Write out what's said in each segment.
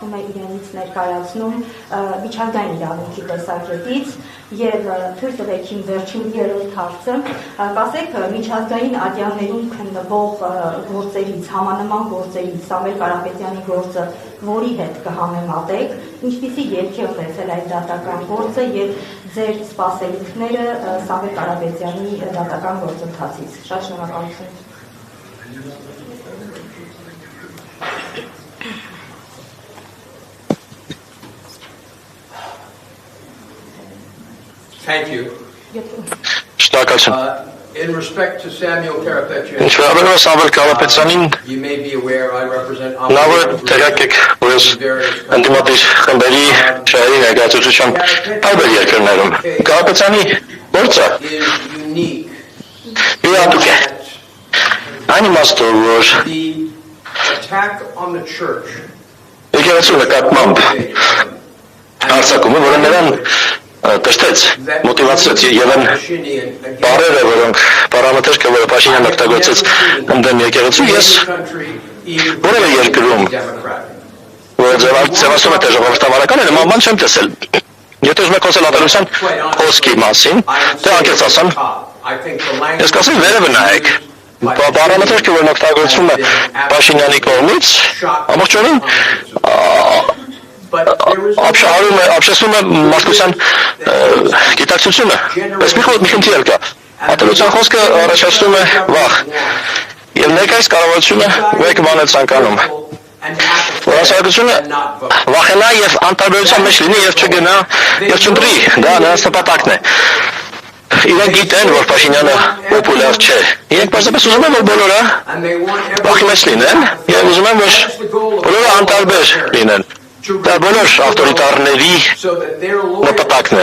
իրենից ներկայացնում միջազգային իրավունքի տեսակետից եւ թույլ տվեք իմ վերջին երրորդ հարցը կասեք միջազգային ադյաններում քննվող գործերից համանման գործերից Սամվել Կարապետյանի գործը որի հետ կհամեմատեք ինչպիսի ելք է ունեցել այդ դատական գործը եւ ձեր սպասելիքները Սամվել Կարապետյանի դատական գործընթացից շատ շնորհակալություն Thank you. In respect to Samuel Karapetyan, you may be aware I represent unique. The attack on the church. Տշտեց, մոտիվացրեց եւ են բարերը, որոնք պարամետրը, որը Փաշինյանը օգտագործեց ընդդեմ եկեղեցու, ես որևէ երկրում, որը ձևացնում է ժողովրդավարական, նման չեմ տեսել։ Եթե ուզում եք խոսել ատելության խոսքի մասին, թե անկեղծ ասեմ, ես կասեմ վերևը նայեք։ Պարամետրը, որն օգտագործվում է Փաշինյանի կողմից, ամբողջովին ապշեցնում է մարդկության գիտակցությունը, բայց մի խնդիր կա, ատելության խոսքը առաջացնում է վախ, և ներկայիս կառավարությունը մեկ բան է ցանկանում, որ հասարակությունը վախենա և անտարբերության մեջ լինի և չգնա և չընտրի, դա նրանց նպատակն է։ Իրենք գիտեն, որ Փաշինյանը պոպուլյար չէ, իրենք պարզապես ուզում են, որ բոլորը վախի մեջ լինեն և ուզում են, որ բոլորը անտարբեր լինեն։ Դա բոլոր ավտորիտարների նպատակն է։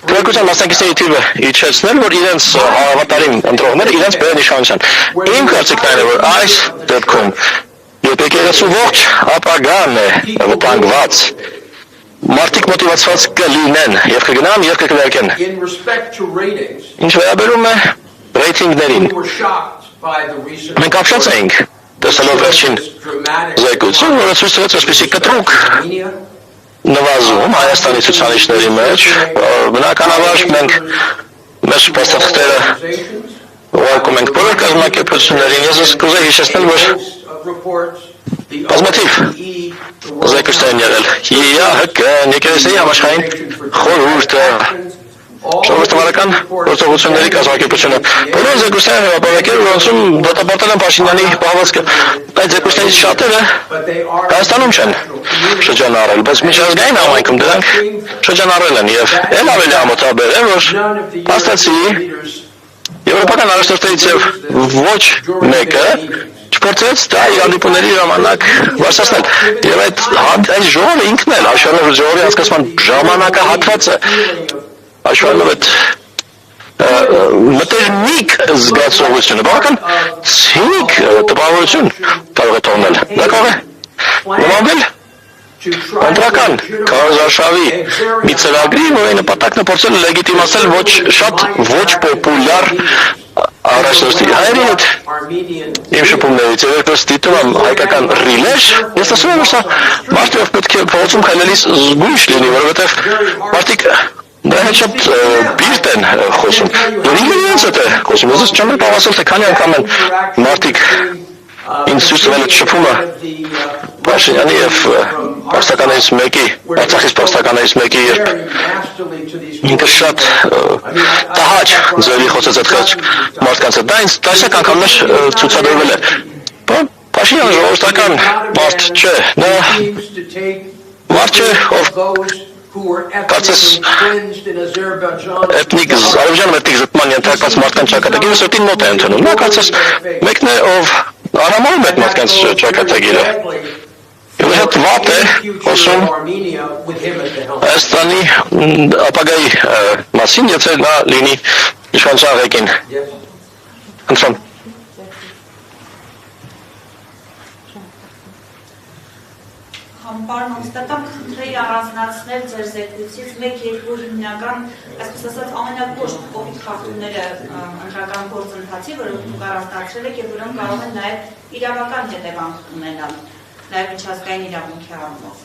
Քրակության մասնակիցների թիվը իջեցնել, որ իրենց հավատարիմ ընտրողները իրենց բերեն իշխանության։ Իմ կարծիքն այն է, որ այս դեպքում երբ եկեղեցու ողջ ապագան է վտանգված, մարդիկ մոտիվացված կլինեն և կգնան և կքվեարկեն։ Ինչ վերաբերում է ռեյթինգներին, մենք ապշած էինք տեսնելով վերջին զեկույցը, որը ցույց տվեց այսպիսի կտրուկ նվազում Հայաստանի ցուցանիշների մեջ, բնականաբար մենք մեր փաստաթղթերը ուղարկում ենք բոլոր կազմակերպություններին, ես կուզեի հիշեցնել, որ բազմաթիվ զեկույցներ են եղել, ԵԱՀԿ-ն, եկեղեցիների համաշխարհային խորհուրդը, ժողովրդավարական գործողությունների կազմակերպությունը, բոլոր զեկույցները հրապարակել, որոնցում դատապարտել են Փաշինյանի պահվածքը, այդ զեկույցներից շատերը Հայաստանում չեն շրջանառել, բայց միջազգային համայնքում դրանք շրջանառել են և էլ ավելի ամոթաբեր է, որ փաստացի եվրոպական առաջնորդներից և ոչ մեկը չփորձեց դա իր հանդիպումների ժամանակ բարձրացնել և այդ ժողովը ինքն էլ աշխարհի ժողովի անցկացման ժամանակահատվածը աշխարհով այդ մտերմիկ զգացողությունը, բավական ցինիկ տպավորություն կարող է թողնել։ Դա կարող է նմանվել ընտրական քարոզարշավի մի ծրագրի, որի նպատակն է փորձել լեգիտիմացնել ոչ պոպուլյար առաջնորդի հայերի հետ իմ շփումներից եւ երբ դիտում եմ հայկական ռիլեր, ես ասում եմ, որ սա մարդիկ պետք է փողոցում քայլելիս զգույշ լինի, որովհետեւ մարդիկ դա հետ շատ բիրտ են խոսում, որ իրենց հետ է խոսում, ես չեմ պատասխանել, թե քանի անգամ են մարդիկ ինձ ցույց տվել այդ շփումը Փաշինյանի և փաստականներից մեկի, Արցախից փաստականներից մեկի, երբ ինքը շատ տհաճ ձևի խոսեց այդ խեղճ մարդկանց հետ, դա ինձ տասնյակ անգամներ ցուցադրվել է, Փաշինյանը ժողովրդական մարդ չէ, դա մարդ չէ, ով կարծես Ադրբեջանում էթնիկ զտման ենթարկված մարդկանց ճակատագիրը սրտին մոտ է ընդունում, նա կարծես մեկն է, ով արամանում է այդ մարդկանց ճակատագիրը և հետ վատ է խոսում Հայաստանի ապագայի մասին, եթե նա լինի իշխանության ղեկին։ Խնդրեմ։ Պարոն Օստատան, խնդրեի առանձնացնել ձեր զեկույցից մեկ-երկու հիմնական, այսպես ասած, ամենակոշտ կողմից խախտումները ընտրական գործընթացի, որոնք դուք առանձնացրել եք և որոնք կարող են նաև իրավական հետևանք ունենալ։ նաև միջազգային իրավունքի առումով։